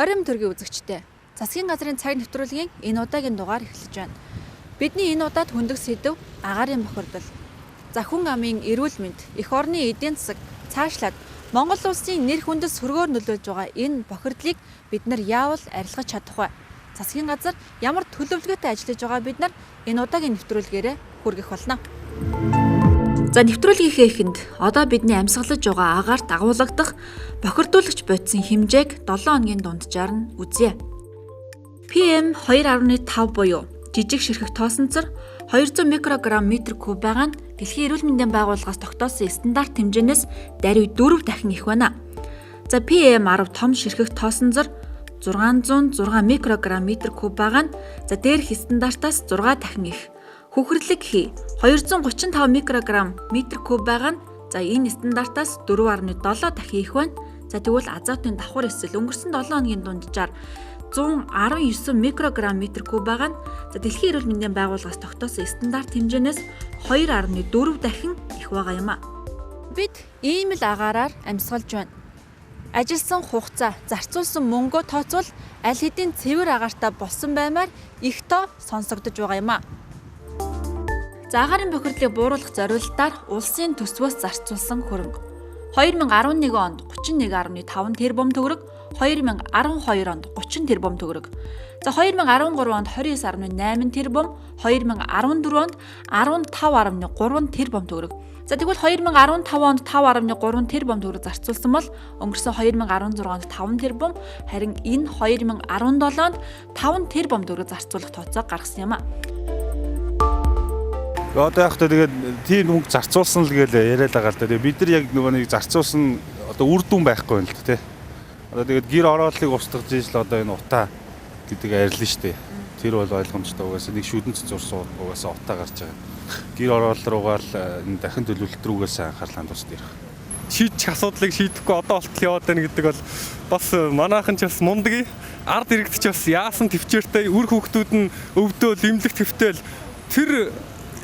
Оройн төргийн үзэгчтэй. Засгийн газрын цаг нэвтрүүлгийн энэ удаагийн дугаар эхэлж байна. Бидний энэ удаад хөндөг сэдэв агаарын бохирдол. За хүн амын эрүүл мэнд, эх орны эдийн засаг, цаашлаад Монгол улсын нэр хүндэд сөргөөр нөлөөлж байгаа энэ бохирдлыг бид нар яавал арилгаж чадах вэ? Засгийн газар ямар төлөвлөгөөтэй ажиллаж байгаа бид нар энэ удаагийн нэвтрүүлгээрээ хүргэх болно. За нэвтрүүлгийнхээ эхэнд одоо бидний амьсгалж байгаа агаарт агуулгадах бохирдуулагч бодисын хэмжээг 7 хоногийн дунджаар нь үзье. PM2.5 буюу жижиг ширхэг тоосонцор 200 микрограмм метр куб байгаа нь Дэлхийн эрүүл мэндийн байгууллагаас тогтоосон стандарт хэмжээнээс даруй 4 дахин их байна. За PM10 том ширхэг тоосонцор 606 микрограмм метр куб байгаа нь за дээрх стандартаас 6 дахин их. Хөхөрлөг хий 235 микрограмм метр куб байгаа нь за энэ стандартаас 4.7 дахин их байна. За тэгвэл азотын давхар эсэл өнгөрсөн 7 хоногийн дунджаар 119 микрограмм метр куб байгаа нь за Дэлхийн эрүүл мэндийн байгууллагаас тогтоосон стандарт хэмжээнээс 2.4 дахин их байгаа юм а. Бид ийм л агаараар амьсгалж байна. Ажилласан хугацаа, зарцуулсан мөнгөө тооцвол аль хэдийн цэвэр агаартай болсон баймаар их тоо сонсогдож байгаа юм а. За агаарын бохирдлыг бууруулах зорилтоор улсын төсвөөс зарцуулсан хөрөнгө 2011 онд 31.5 тэрбум төгрөг, 2012 онд 30 тэрбум төгрөг. За 2013 онд 29.8 тэрбум, 2014 онд 15.3 тэрбум төгрөг. За тэгвэл 2015 онд 5.3 тэрбум төгрөг зарцуулсан бол өнгөрсөн 2016 онд 5 тэрбум, харин энэ 2017 онд 5 тэрбум төгрөг зарцуулах тооцоо гаргасан юм а. Одоо яг тэгээд тийм мөнгө зарцуулсан л гээл яриад байгаа л да. Бид нар яг нөгөө нэг зарцуулсан одоо үр дүн байхгүй юм л да тий. Одоо тэгээд гэр оролтыг устгаж ийж л одоо энэ утаа гэдэг арилна шүү дээ. Тэр бол ойлгомжтой угаасаа нэг шүдэн зурсан угаасаа утаа гарч байгаа. Гэр оролт руугаа л энэ дахин төлөвлөлт рүүгээс анхаарал хандуулж ирэх. Шийдчих асуудлыг шийдэхгүй одоо болтол яваад байна гэдэг бол бас манайхан ч бас мундаг ард иргэд ч бас яасан төвчээртэй үр хүүхдүүд нь өвдөөл имлэг твтэл тэр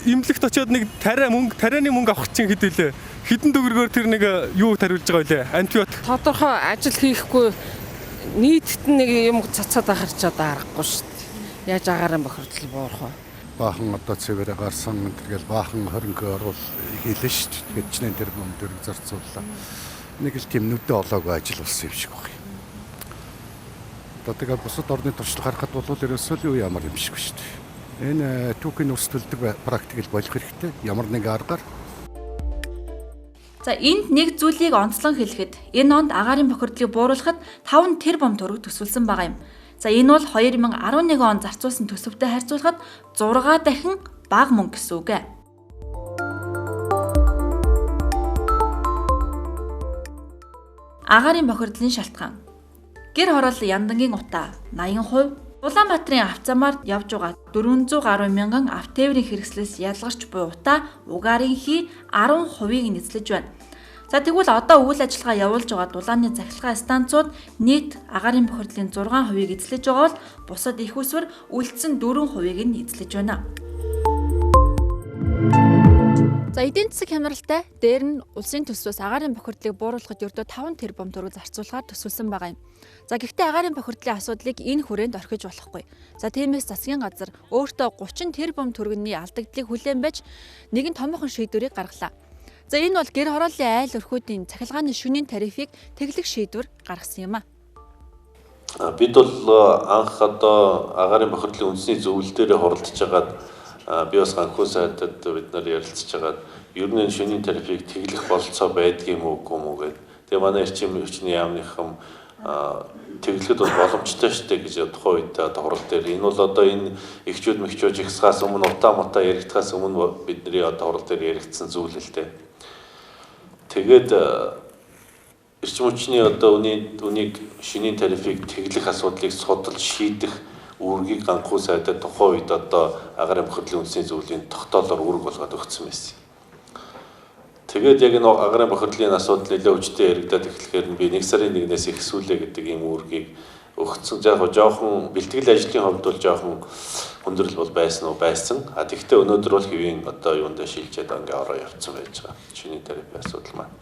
имлэгт очиод нэг тарианы мөнгө авах чинь хэд вүлээ? Хэдэн төгрөгөөр тэр нэг юу тариулж байгаа вүлээ? Антибиотик. Тодорхой ажил хийхгүй нийтэд нэг юм цацаад ахарчаад аргагүй шүү дээ. Яаж агаарын бохирдол буурах вэ? Баахан одоо цэвэр гарсан тэгэл баахан хөрөнгө оруул хийлээ шүү дээ. Тэгээд чинээ тэр юм дөрөв зарцууллаа. Нэг л тийм нүдэ олоогүй ажил болсон юм шиг байна. Одоо тэгээд бусад орны туршлага харахад бол ерөөсөө л ямар юм шиг шүү дээ. Энэ түүхийн өрсөлдөлдөг практикийг болох хэрэгтэй. Ямар нэг аргаар. За энд нэг зүйлийг онцлон хэлэхэд энэ онд агаарын бохирдлыг бууруулахад 5 тэрбум төгрөг төсвөлсөн байгаа юм. За энэ бол 2011 он зарцуулсан төсөвтэй харьцуулахад 6 дахин бага мөнгө гэсэн үг ээ. Агаарын бохирдлын шалтгаан. Гэр хорооллын яндангийн утаа 80%, Улаанбаатарын авцамаар явж байгаа 400 гаруй мянган автоэврийн хэрэгслээс ялгарч буй утаа угаарын хий 10%-ийг эзлэж байна. За тэгвэл одоо үйл ажиллагаа явуулж байгаа дулааны захиргаа станцууд нийт агаарын бохирдлын 6%-ийг эзлэж байгаа бол бусад их усвар үлдсэн 4%-ийг нь эзлэж байна. За эдийн засаг хямралтай дээр нь улсын төсвөөс агаарын бохирдлыг бууруулахад ердөө 5 тэрбум төгрөг зарцуулахаар төсвөлсөн байгаа юм. За гэхдээ агаарын бохирдлын асуудлыг энэ хүрээнд орхиж болохгүй. За тиймээс засгийн газар өөртөө 30 тэрбум төгрөгийн алдагдлыг хүлээн байж нэгэн томоохон шийдвэрийг гаргалаа. За энэ бол гэр хорооллын айл өрхүүдийн цахилгааны шөнийн тарифыг тэглэх шийдвэр гаргасан юм а. Бид бол анх одоо агаарын бохирдлын үндэсний зөвлөл дээр хуралдаж байгаад би бас анхuu сайдад бид нар ярилцж байгаад ер нь шөнийн тарифыг тэглэх болцоо байдгийг юм уу гэдэг. Тэгээ манай эрчим хүчний яамныхан тэглэхэд бол боломжтой шүү дээ гэж тухайн үед одоо хурал дээр энэ бол одоо энэ эхчүүд мэгчүүд ихсгаас өмнө утаа яригдахаас өмнө бидний одоо хурал дээр яригдсан зүйл л дээ. Тэгээд эрчим хүчний одоо үнийг шөнийн тарифыг тэглэх асуудлыг судалж шийдэх үүргийг анхuu сайдад тухайн үед одоо агаарын бохирдлын үндэсний зөвлөлийн тогтоолоор үүрэг болгоод өгсөн байсан. Тэгээд яг энэ агаарын бохирдлын асуудал нэлээд хүчтэй яригдаад эхлэхээр би 1 сарын 1-ээс ихсүүлээ гэдэг ийм үүргийг өгсөн. Яг жоохон бэлтгэл ажлын хувьд бол жоохон хүндрэл бол байсан. А тэгвэл өнөөдөр бол хэвийн одоо юундаа шилжээд ингээ ороо явцсан байж байгаа. Шинийн тарифын асуудал маань.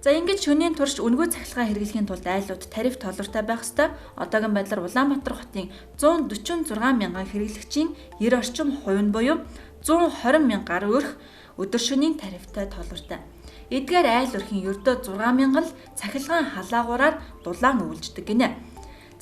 За ингэж шөнийн турш үнэгүй цахилгаан хэрэглэхийн тулд айлууд тариф толбортой байх ёстой. Одоогийн байдлаар Улаанбаатар хотын 146 мянган хэрэглэгчийн 90 орчим хувь нь буюу 120 мянгаар өрх өдөр шөнийн тарифтай толбортой. Эдгээр айл өрхийн ердөө 6 мянган л цахилгаан халаагуураар дулаан өвлждөг гинэ.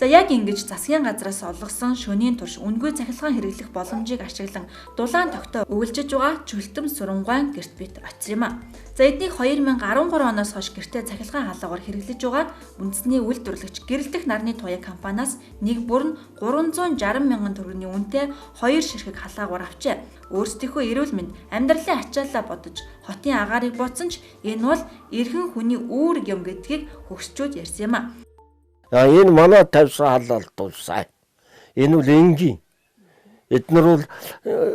За яг ингэж засгийн газраас олгосон шөнийн турш үнэгүй цахилгаан хэрэглэх боломжийг ашиглан дулаан тогтоо өвлжиж байгаа Чөлтөм Сүрэнгаан гэрт бит очир юм а. За эднийг 2013 оноос хойш гэртээ цахилгаан халаагаар хэрэглэж байгаа үндэсний үйлдвэрлэгч гэрэлтэх нарны туяа компаниас нэг бүр нь 360 мянган төгрөгийн үнэтэй 2 ширхэг халаагаар авчээ. Өөрсдийнхөө эрүүл мэнд амьдралын ачааллаа бодож хотын агаарыг бууцсан ч энэ бол эрхэн хүний үүрэг юм гэдгийг хөгсчүүд ярьсан юм а. Энэ манай тавьсан халаалт бол сайн. Энэ бол энгийн. Эднэр бол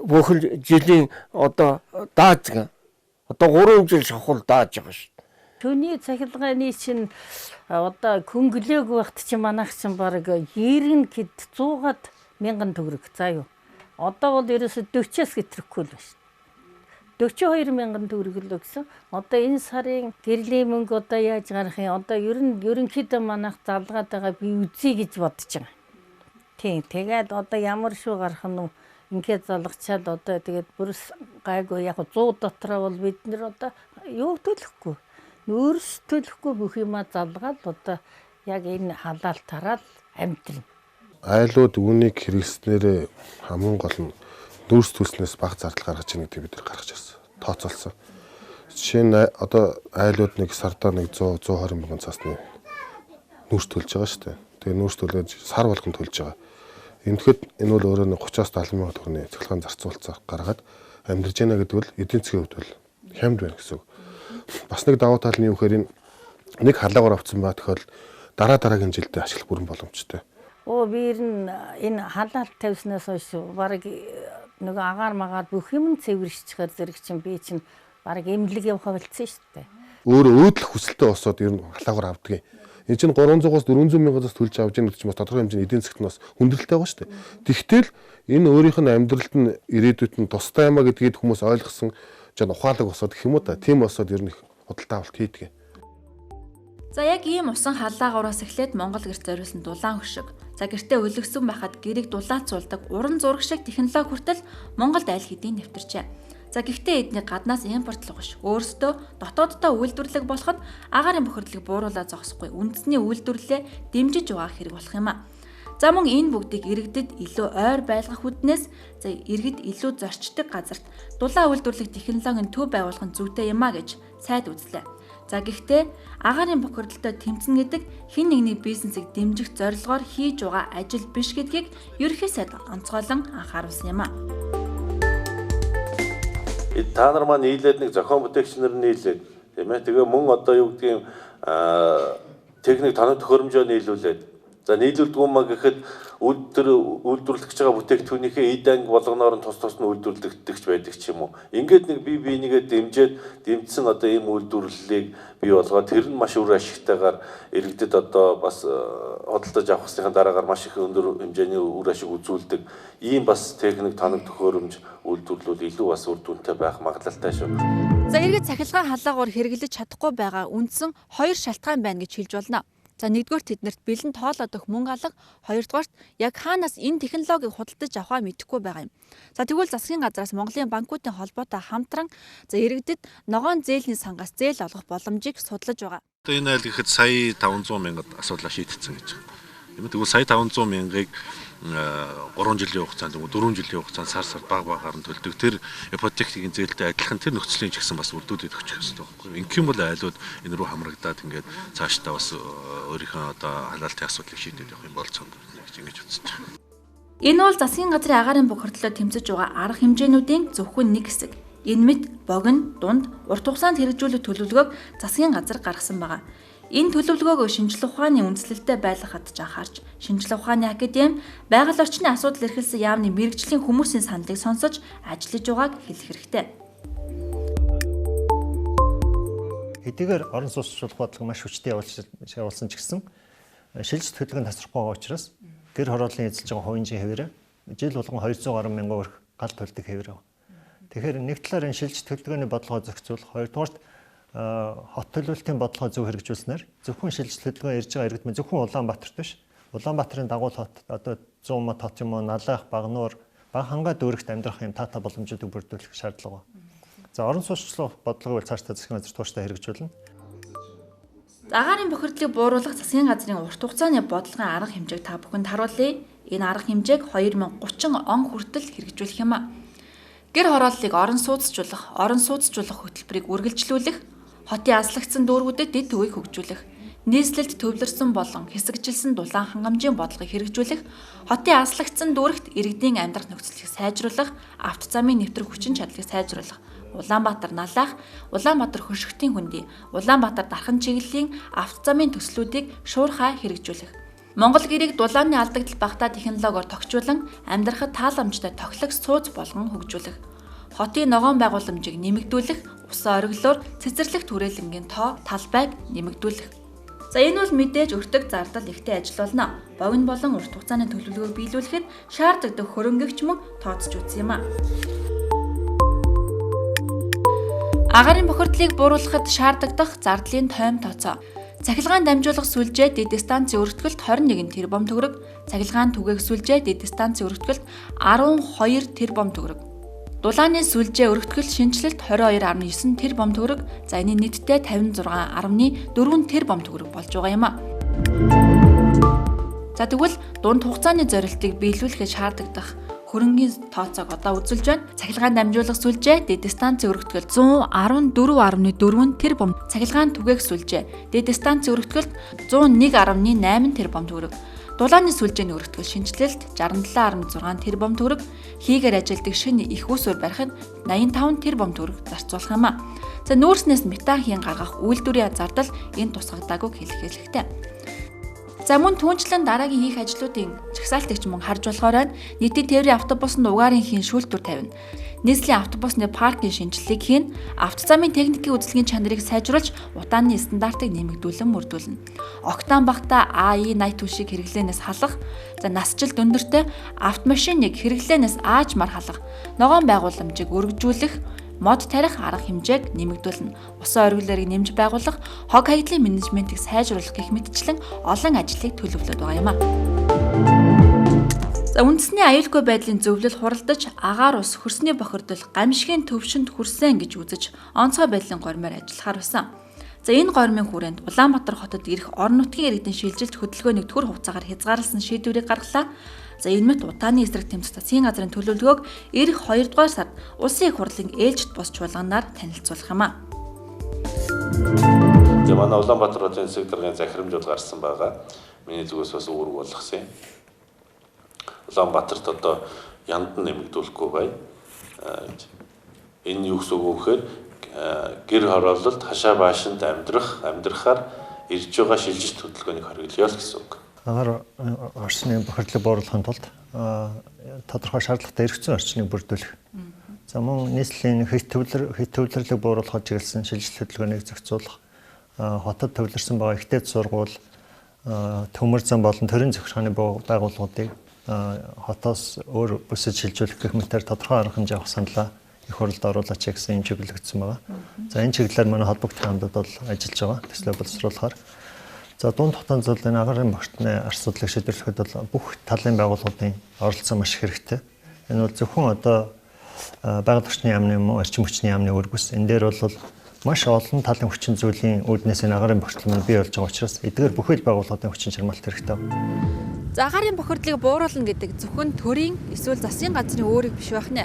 бүхэл жилийн одоо дааж. Одоо 3 жил шахал дааж байгаа шүү. Түүний цахилгааны чинь одоо хөнгөлөөг багт чинь манайх чинь баг 90 хэд 100-аад мянган төгрөг заа юу. Одоо бол ерөөсө 40-аас гэтрэхгүй л байна шүү. 42 мянган төгрөг л өгсөн. Одоо энэ сарын гэрлийн мөнгө одоо яаж гарах юм? Одоо ерөнхийдөө манайх залгаад байгаа би үзье гэж бодож байгаа. Тийм. Тэгээд одоо ямар шүү гарах нь ингээд залгачаад одоо тэгээд бүрс гайгүй яг 100 дотроо бол бид нэр одоо юу төлөхгүй. Нөөс төлөхгүй бүх юмаа залгаад одоо яг энэ халаалт тараад амтрна. Айлууд үүнийг хэрэглэснээр хамгийн гол нь нүүрс төлснөөс бага зардал гаргаж ийн гэдэг бид нар гаргаж ирсэн. Тооцоолсон. Жишээ нь одоо айлууд нэг сардаа нэг 100-120 мянган цасны нүүрс төлж байгаа шүү дээ. Тэгээ нүүрс төлөөж сар болгон төлж байгаа. Энэхэд энэ бол өөрөө 30-аас 70 мянган төгрөгийн цахилгаан зарцуулцаа гаргаад амьдарч яана гэдэг бол эдийн засгийн хувьд бол хямд байна гэсэн үг. Бас нэг давуу тал нь юу гэхээр энэ нэг халаагаар авсан ба тохиол дараагийн жилдээ ашиглах бүрэн боломжтой. Би энэ халаалт тавьснаас хойш баг нэг агаар магаар бүх юм цэвэршчихээр зэрэг чинь би чинь баг эмнэлэг явах болцсон шүү дээ. Өөрөө өөдлөх хүсэлтэй босоод ер нь халаагаар авдаг юм. Энэ чинь 300-аас 400 мянгаас төлж авч яах гэж чинь бас тодорхой хэмжээний эдийн засгт нь бас хүндрэлтэй байгаа шүү дээ. Тэгтэл энэ өөрийнх нь амьдралд нь ирээдүйд нь тустай юмаа гэдгийг хүмүүс ойлгосон жаа ухаалаг босоод гэх юм уу та. Тийм босоод ер нь их худалдаа авалт хийдэг. За яг ийм усан халаагаараас эхлээд Монгол гэрт зориулсан дулаан хөшиг. За гэртээ өлгсөн байхад гэрийг дулаацуулдаг уран зураг шиг технологи хүртэл Монголд айл хэдийн нэвтэрчээ. За гэхдээ эднийг гаднаас импортлох биш. Өөрсдөө дотооддоо үйлдвэрлэх болоход агаарын бохирдлыг бууруулаад зогсохгүй. Үндэсний үйлдвэрлэлээ дэмжиж байгаа хэрэг болох юм а. За мөн энэ бүгдийг иргэдэд илүү ойр байлгах үднээс иргэд илүү зорчдог газарт дулаан үйлдвэрлэх технологийн төв байгуулах нь зүйтэй юм а гэж сайд үзлээ. За гэхдээ агаарын бохирдолтой тэмцэн гэдэг хэн нэгний бизнесийг дэмжих зорилгоор хийж байгаа ажил биш гэдгийг ерөнхий сайд онцгойлон анхааруулсан юм а. Та нар маань нийлээд нэг зохион бүтээгчнэр нийлээд тийм ээ. Тэгээ мөн одоо юу гэдгийг техник танах төхөөрөмжөө нийлүүлээд за нийлүүлдэг юм а гэхэд үйлдвэрлэж байгаа бүтээгдэхүүнийхээ эд анги болгоноор нь тус нь үйлдвэрлэгдэж байдаг ч юм уу. Ингээд нэг бие бинийгээ дэмжсэн одоо ийм үйлдвэрлэлийг бий болгоод тэр нь маш үр ашигтайгаар иргэдэд одоо бас хөдөлж авах хэсгийн дараагаар маш их өндөр хэмжээний үр ашиг үзүүлдэг ийм бас техник танах төхөөрөмж үйлдвэрлэл илүү бас үр дүнтэй байх магадлалтай шүү. За иргэд цахилгаан халаагаар хэрэглэж чадахгүй байгаа үндсэн 2 шалтгаан байна гэж хэлж болно. За нэгдүгээр тэднэрт бэлэн тоолоод өгөх мөнгө алга, хоёрдугаарт яг хаанаас энэ технологиг худалдаж авахаа мэдэхгүй байгаа юм. За тэгвэл засгийн газраас Монголын банкуудын холбоотой хамтран иргэдэд ногоон зээлийн сангаас зээл олгох боломжийг судлаж байгаа. Одоо энэ айл гэхэд сая 500 мянгад асуудлаа шийдсэн гэж байна. Тэгвэл сая 500 мянгаыг 3 жилийн хугацаанд 4 жилийн хугацаанд сар багаар нь төлдөг. Тэр ипотекийн зээлтэй адилхан тэр нөхцөлийн ч гэсэн бас үрдүүдэд өгчих хэрэгтэй байхгүй. Ингээм бол айлууд энэ рүү хамрагдаад ингээд цаашдаа бас өөрийнхөө одоо халаалтын асуудлыг шийдэж явах юм болцсон гэж ингэж үзэж байна. Энэ бол засгийн газрын агаарын бохирдлоо тэмцэж байгаа арга хэмжээнүүдийн зөвхөн нэг хэсэг. Энэ мэт богино, дунд, урт хугацаанд хэрэгжүүлэх төлөвлөгөөг засгийн газар гаргасан байгаа. Энэ төлөвлөгөөгөө шинжилгээ ухааны үндэслэлтэй байлгахад ч анхаарч, шинжилгээ ухааны академи байгаль орчны асуудал эрхэлсэн яамны мэрэгжлийн хүмүүсийн саналыг сонсож ажиллаж байгааг хэлэх хэрэгтэй. Хэдийгээр орон сууцчлах бодлого маш хүчтэй явуулсан ч гэсэн шилжилт төлөвлөгөөнд тасрахгүй байгаа учраас гэр хорооллын эзэлж байгаа хувийн хэвээрээ жил болгон 200 гаруй мянган өрх гал төлдөг хэвээр байна. Тэгэхээр нэг талаар энэ шилжилт төлөвлөгөөний бодлогоо зохицуулах, хоёрдугаарт хот төлөвлөлтийн бодлогоо зөв хэрэгжүүлснээр зөвхөн шилжилт хөдөлгөөн ирж байгаа иргэд мэн зөвхөн Улаанбаатарт биш. Улаанбаатарын дагуул хот одоо 100 мод хот юм уу, Налах, Багнуур, Багхангаа дүүрэгт амьдрах юм таатай боломжуудыг бүрдүүлэх шаардлага байна. За орон сууцчлах бодлогыг цаашдаа засгийн газар тууштай хэрэгжүүлнэ. Агаарын бохирдлыг бууруулах засгийн газрын урт хугацааны бодлогын арга хэмжээг та бүхэнд харуулъя. Энэ арга хэмжээг 2030 он хүртэл хэрэгжүүлэх юм а. Гэр хорооллыг орон сууцжуулах хөтөлбөрийг үргэлжлүүлэх, хотын аслагдсан дүүргүүдэд дэд төвийг хөгжүүлэх, нийслэлд төвлөрсөн болон хэсэгжилсэн дулаан хангамжийн бодлогыг хэрэгжүүлэх, хотын аслагдсан дүүрэгт иргэдийн амьдрах нөхцөлийг сайжруулах, авто замын нэвтрэх хүчин чадлыг сайжруулах, Улаанбаатар Налах, Улаанбаатар Хөшгөтийн хүндий, Улаанбаатар Дархан чиглэлийн авто замын төслүүдийг шуурхай хэрэгжүүлэх. Монгол гэрийг дулааны алдагдал багтаа технологиор тохижуулан амьдрахад тааламжтай тохилог сууц болгон хөгжүүлэх. Хотын ногоон байгууламжийг нэмэгдүүлэх, усан ориглоор цэцэрлэг түрээлэнгийн тоо талбайг нэмэгдүүлэх. За энэ бол мэдээж өртөг зардал ихтэй ажил болно. Богино болон урт хугацааны төлөвлөгөөг биелүүлэхэд шаардлагатай хөрөнгөгч мөн тооцож үзсэн юм а. Агаарын бохирдлыг бууруулахад шаардлагадах зардлын тойм тооцоо. Цахилгаан дамжуулах сүлжээ дэд станцын өргөтгөлд 21 тэрбум төгрөг, цахилгаан түгээх сүлжээ дэд станцын өргөтгөлд 12 тэрбум төгрөг. Дулааны сүлжээ өргөтгөл шинжилэлт 22.9 тэрбум төгрөг, за энэ нийтдээ 56.4 тэрбум төгрөг болж байгаа юм а. За тэгвэл дунд хугацааны зорилтыг биелүүлэхэд шаардлагадах хөрөнгийн тооцоог одоо үзүүлж байна. Цахилгаан дамжуулах сүлжээ дэд станцын өргөтгөлд 114.4 тэрбум, цахилгаан түгээх сүлжээ дэд станцын өргөтгөлд 101.8 тэрбум төгрөг. Дулааны сүлжээний өргөтгөл шинжилэлт 67.6 тэрбум төгрөг, хийгээр ажилтдаг шинэ их усүр барихад 85 тэрбум төгрөг зарцуулах юм а. За нүүрснээс метан хийн гаргах үйлдвэрийн зардал энэ тусгагдаагүй хэлэх хэрэгтэй. За мөн түүнчлэн дараагийн хийх ажлуудын чагсаалтыг ч мөн харж болохоор байна. Нийтийн тээврийн автобусанд угаарын хийн шүүлтүр тавина. Нийслэлийн автобусны паркийн шинжилгээг хийн, автозамын техникийн үзлэгийн чанарыг сайжруулж, утааны стандартыг нэмэгдүүлэн мөрдүүлнэ. Октан багтаа AI80 түшиг хэрэглээнээс халах, за насжилт өндөртэй автомашиныг хэрэглээнээс аажмаар халах, ногоон байгууламжийг өргөжүүлэх, мод тарих арга хэмжээг нэмэгдүүлнэ. Усан ориглоорыг нэмж байгуулах, хог хаягдлын менежментийг сайжруулах гэх мэтчлэн олон ажлыг төлөвлөд байгаа юм а. За үндэсний аюулгүй байдлын зөвлөл хуралдаж, агаар ус хөрсний бохирдол гамшигын төвшөнд хүрсэн гэж үзэж, онцгой байдлын гормоор ажиллахаар байсан. За энэ гормын хүрээнд Улаанбаатар хотод ирэх орон нутгийн иргэдийн шилжилт хөдөлгөөнийг төр хугацаагаар хязгаарласан шийдвэрийг гаргалаа. За энэ мэт утааны эсрэг тэмцэх засгийн газрын төлөвлөгөөг эх 2 дугаар сард улсын их хурлын ээлжид бос чуулганаар танилцуулах юм а. Тэгээ манай Улаанбаатар хотын засаг даргын захирамжууд гарсан байгаа. Миний зүгээс бас үүрэг болгосон юм. Улаанбаатарт одоо янд нэмэгдүүлэхгүй бай. Энэ юу гэсэн үг вэ гэхээр гэр хороололд хашаа баашинд амьдрахаар ирж байгаа шилжилт хөдөлгөөнийг хориглоё л гэсэн үг. Агаар орчны бохирдлыг бууруулахын тулд тодорхой шаардлагатай эрх зүйн орчныг бүрдүүлэх. За мөн нийслэлийн хэт төвлөрлөг бууруулахад чиглэсэн шилжилт хөдөлгөөнийг зохицуулах, хотод төвлөрсөн байгаа ихтэй сургууль, төмөр зам болон төрийн захиргааны байгууллагуудыг хотоос өөр бүсэд шилжүүлэх гэх мэтээр тодорхой арга хэмжээ авах саналаа их хурлд оруулаач гэсэн юм чиглэгдсэн байгаа. За энэ чиглэлээр манай холбогдох хамтад бол ажиллаж байгаа. Төслөө боловсруулахаар. За дунд хугацаанд бол энэ агаарын бохирдны асуудлыг шийдвэрлэхэд бол бүх талын байгууллагуудын оролцоо маш их хэрэгтэй. Энэ бол зөвхөн одоо байгаль орчны яамны юм уу, орчин хүчний яамны үргэс. Энэ дээр бол маш олон талын хүчин зүйлийн үүднээс энэ агаарын бохирдол нь бий болж байгаа учраас эдгээр бүхэл байгууллагуудын хүчин чармаалт хэрэгтэй. За агаарын бохирдлыг бууруулна гэдэг зөвхөн төрийн эсвэл засгийн газрын өөрийг биш байх нэ.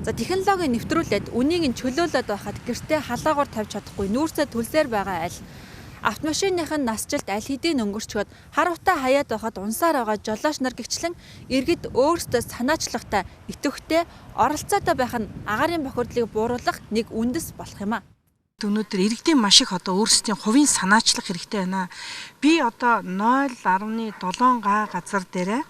За технологийн нэвтрүүлээд үнийг нь чөлөөлөд байхад гэртээ халаагаар тавьж чадахгүй нүүрсээ төлсээр байгаа аль автомашиныхын насжилт аль хэдийн өнгөрчгöd хар утаа хаяад байхад унсаар байгаа жолооч нар гिचлэн иргэд өөрсдөө санаачлагтай идэвхтэй оролцоотой байх нь агаарын бохирдлыг бууруулах нэг үндэс болох юм а. Өнөөдөр иргэдийн маш их одоо өөрсдийн хувийн санаачлах хэрэгтэй байна. Би одоо 0.7 га газар дээрээ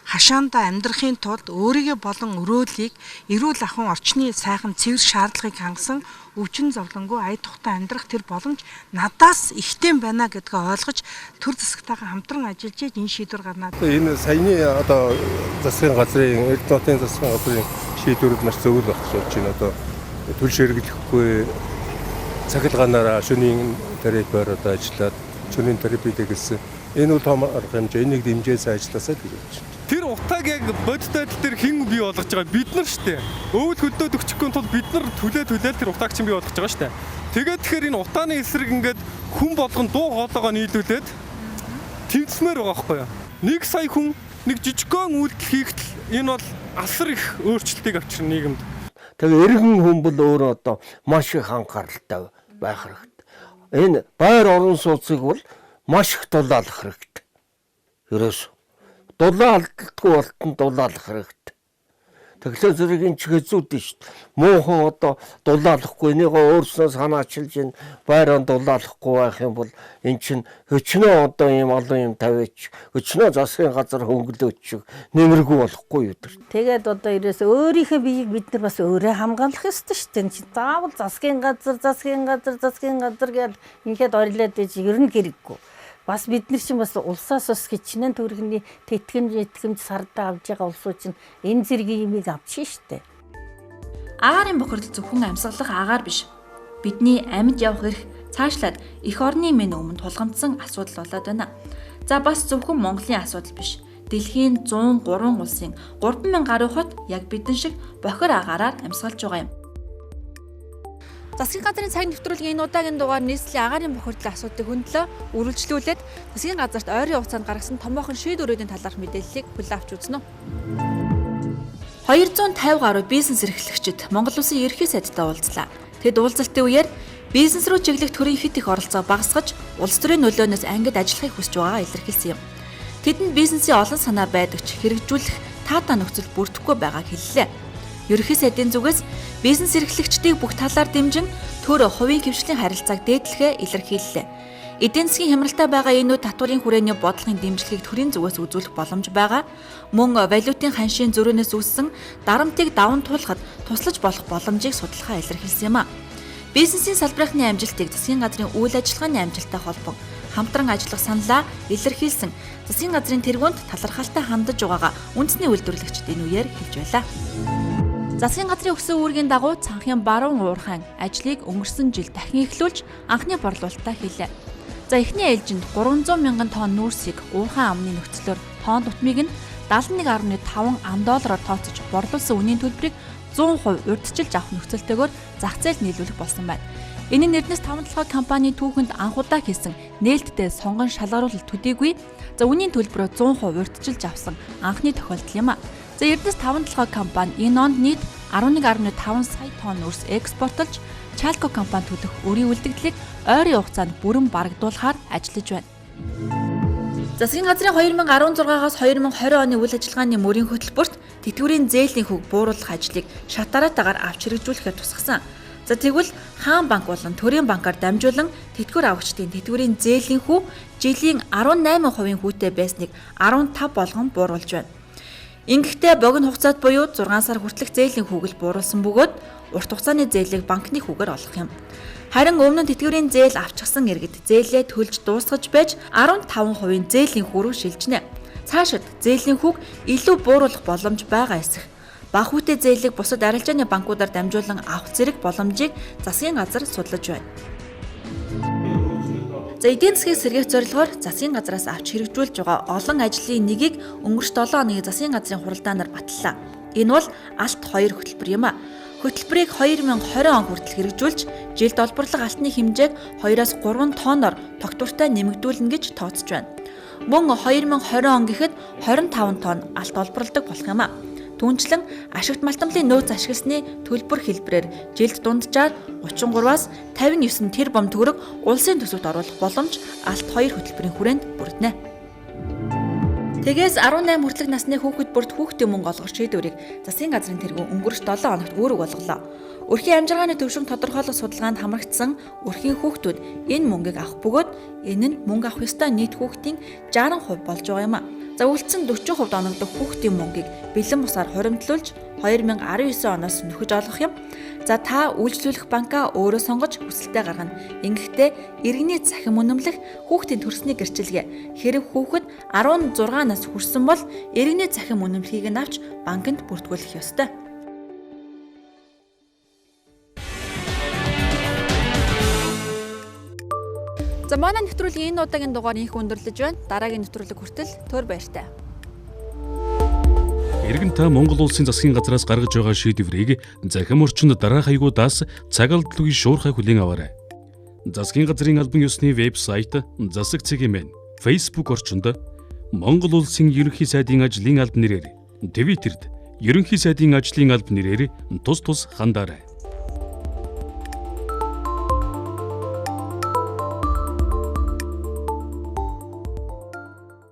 хашаанда амьдрахын тулд өөрийгөө болон өрөөлийг эрүүл ахуйн орчны сайхан цэвэр шаардлагыг хангасан өвчин зовлонгүй ая тухтай амьдрах тэр боломж надаас ихтэй байна гэдгээ ойлгож төр засагтайгаа хамтран ажиллаж энэ шийдвэр гарнаа. Энэ саяны одоо засгийн газрын Эрдэнэтийн засгийн газрын шийдвэрүүд маш зөв л багч болж байна. Одоо төлш хэрэглэхгүй цахилгаанаараа шөнийн терапиор одоо ажиллаад шөнийн терапид гэсэн энэ бол том арга хэмжээ энийг дэмжээс ажилласаа гэж бодож байна. Тэр утааг яг бодит байдал дээр хэн бий болгож байгаа бид нар шүү дээ. Өвөл хөдөөд өгчихгүй тул бид нар түлээл тэр утааг чинь бий болгож байгаа шүү дээ. Тэгээд тэгэхээр энэ утааны эсрэг ингээд хүн болгон дуу хоолойгоо нийлүүлээд тэмцмээр байгаа байхгүй юу? 1 сая хүн нэг жижигхэн үйлдэл хийхдээ энэ бол асар их өөрчлөлтийг авчирна нийгэмд. Тэгээ иргэн хүн бол өөрөө одоо маш их анхааралтай байх хэрэгтэй. Энэ байр орон сууцыг бол маш их дулаалах хэрэгтэй. Ерөөс дулаалдаггүй болтон дулаалах хэрэгтэй. Тэгэхээр зэрэг энэ ч хэцүүд шүү дээ. Муухан одоо дулаалахгүй энийг өөрснөө санаачилж энэ байраа дулаалахгүй байх юм бол эн чинь өчнөө одоо ийм олон юм тавиач өчнөө засгийн газар хөнгөлөөч нэмэргүй болохгүй юу гэдэг. Тэгээд одоо ерөөс өөрийнхөө биеийг бид нар бас өөрөө хамгаалах ёстой шүү дээ. Чи заавал засгийн газар гэд ингээд орилоод иж ер нь хэрэггүй. Бас бид нар чинь бас улсаас бас хичнээн төгрөгийн тэтгэмж сардаа авж байгаа улсууд чинь энэ зэргийн юмыг авчихна штэ. Агаарын бохирдол зөвхөн амьсгалах агаар биш. Бидний амьд явах эрх цаашлаад эх орны минь өмнө тулгамдсан асуудал болоод байна. За бас зөвхөн Монголын асуудал биш. Дэлхийн 103 улсын 3000 гаруй хот яг бидэн шиг бохир агаараар амьсгалж байгаа юм. Засгийн газрын цаг нэвтрүүлгийн энэ удаагийн дугаар нийслэлийн агаарын бохирдлын асуудлыг хөндлөө үргэлжлүүлээд засгийн газарт ойрын хугацаанд гаргасан томоохон шийдвэрүүдийн талаарх мэдээллийг хүлээн авч үзнэ. 250 гаруй бизнес эрхлэгчид Монгол Улсын ерхий сайдтай уулзлаа. Тэд уулзалтын үеэр бизнес рүү чиглэх төрийн хит их оролцоо багасгаж улс төрийн нөлөөнөөс ангид ажиллахыг хүсэж байгаагаа илэрхийлсэн юм. Тэдэнд бизнесийн олон санаа байдаг ч хэрэгжүүлэх таатай нөхцөл бүрдэхгүй байгааг хэллээ. Ерөнхий сайдын зүгээс бизнес эрхлэгчдийг бүх талаар дэмжин төр хувийн хэмжээний харилцааг дээдлэхээ илэрхийллээ. Эдийн засгийн хямралтай байгаа энэ татварын хүрээний бодлогын дэмжлэгийг төрийн зүгээс үзүүлэх боломж байгаа. Мөн валютын ханшийн зөрүүнээс үүссэн дарамтыг даван туулахад туслаж болох боломжийг судалгаа илэрхийлсэн юм а. Бизнесийн салбарынхны амжилтыг засгийн газрын үйл ажиллагааны амжилттай холбон хамтран ажиллах саналаа илэрхийлсэн засгийн газрын тэргуунд талархалтай хандаж байгаагаа үндэсний үйлдвэрлэгчид энэ үеэр хэлж байлаа. Засгийн газрын өгсөн үүргийн дагуу цанхын баруун уурхайн ажлыг өнгөрсөн жил дахин эхлүүлж анхны борлуулалтаа хийлээ. За эхний ээлжинд 300 мянган тонн нүүрсийг уурхайн амны нөхцлөөр тоон дутмыг нь 71.5 ам доллараар тооцож борлуулсан үнийн төлбөрийг 100% урьдчилж авах нөхцөлтэйгээр зах зээлд нийлүүлэх болсон байна. Энэ нь Эрдэнэс таван толгой компани түүхэнд анх удаа хийсэн нээлттэй сонгон шалгаруулалт төдийгүй за үнийн төлбөрөө 100% урьдчилж авсан анхны тохиолдол юм а. За Эрдэнэс таван толгой компани энэ онд нийт 11.5 сая тонн нүүрс экспортлж, Чалко компани төлөх өрийн үлдэгдлийг ойрын хугацаанд бүрэн барагдуулахаар ажиллаж байна. Засгийн газрын 2016-аас 2020 оны үйл ажиллагааны мөрийн хөтөлбөрт тэтгэврийн зээлийн хөг бууруулах ажлыг шатараатаагаар авч хэрэгжүүлэхээр тусгасан. За тэгвэл хаан банк болон төрийн банкаар дамжуулан тэтгэвэр авагчдын тэтгэврийн зээлийн хүү жилийн 18% хүүтэй байсныг 15 болгон бууруулж байна. Ингэхдээ богино хугацаат буюу 6 сар хүртэлх зээлийн хүүгэл бууруулсан бөгөөд урт хугацааны зээлийг банкны хүүгээр олох юм. Харин өмнө нь тэтгэврийн зээл авчихсан иргэд зээлээ төлж дуусгаж байж 15% зээлийн хүү рүү шилжинэ. Цаашид зээлийн хүүг илүү бууруулах боломж байгаа эсэх. Бага хүүтэй зээлийг бусад арилжааны банкудаар дамжуулан авах зэрэг боломжийг засгийн газар судлаж байна. За эдийн засгийг сэргээх зорилгоор засгийн газраас авч хэрэгжүүлж байгаа олон ажлын нэгийг өнгөрч 7 оны засгийн газрын хуралдаанаар батллаа. Энэ бол алт 2 хөтөлбөр юм а. Хөтөлбөрийг 2020 он хүртэл хэрэгжүүлж, жилд олборлог алтны хэмжээг 2-3 тонноор тогтвортой нэмэгдүүлнэ гэж тооцож байна. Мөн 2020 он гэхэд 25 тонн алт олборлдог болох юм а. Түүнчлэн ашигт малтамлын нөөц ашигласны төлбөр хэлбэрээр жилд дунджаар 33-аас 59 тэрбум төгрөг улсын төсөвт оруулах боломж алт 2 хөтөлбөрийн хүрээнд бүрдэнэ. Тэгээс 18 хүртэлх насны хүүхэд бүрт хүүхдийн мөнгө олгох шийдвэрийг засгийн газрын тэргүүн өнгөрч 7 хоногт үүрэг болголоо. Өрхийн амжиргааны төвшин тодорхойлох судалгаанд хамрагдсан өрхийн хүүхдүүд энэ мөнгийг авах бөгөөд энэ нь мөнгө авах ёстой нийт хүүхдийн 60% болж байгаа юм а. За үлдсэн 40% оногдох хүүхдийн мөнгийг бэлэн бусаар хуримтлуулж 2019 оноос нөхөж олгох юм. За та үйлчлүүлэх банкаа өөрөө сонгож хүсэлтээ гаргана. Ингэхдээ иргэний цахим үнэмлэх хүүхдийн төрсний гэрчилгээ хэрэв хүүхэд 16 нас хүрсэн бол иргэний цахим үнэмлэхийг нь авч банкнд бүртгүүлэх ёстой. За манай нэвтрүүлгийн энэ удаагийн дугаар инх өндөрлөж байна. Дараагийн нэвтрүүлэг хүртэл төр баяртай. Иргэн та Монгол улсын засгийн газраас гаргаж байгаа шийдвэрийг захим орчинд дараах хаягуудаас цаг алдалгүй шуурхай хүлээн аваарай. Засгийн газрын албан ёсны вебсайт засаг цэгийн Facebook орчинд Монгол улсын ерөнхий сайдын ажлын алба нэрээр, Твиттерд ерөнхий сайдын ажлын алба нэрээр тус хандаарай.